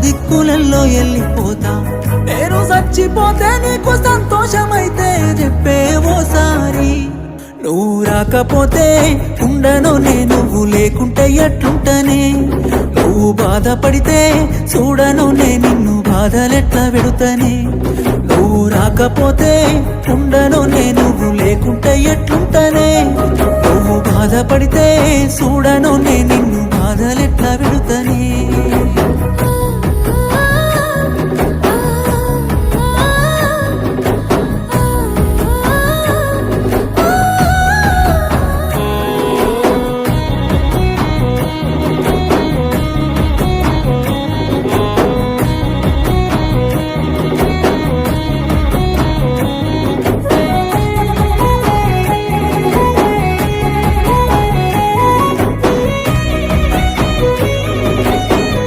దిక్కులల్లో వెళ్ళిపోతా నేను చచ్చిపోతే నీకు సంతోషమైతే చెప్పే ఓసారి నువ్వు రాకపోతే ఉండను నేను నువ్వు లేకుంటే ఎట్లుంటనే నువ్వు బాధపడితే చూడను నేను నిన్ను బాధలెట్లా పెడుతనే నువ్వు రాకపోతే ఉండను నేను నువ్వు లేకుంటే ఎట్లుంటనే నువ్వు బాధపడితే చూడను నేను నిన్ను బాధలెట్లా పెడుతనే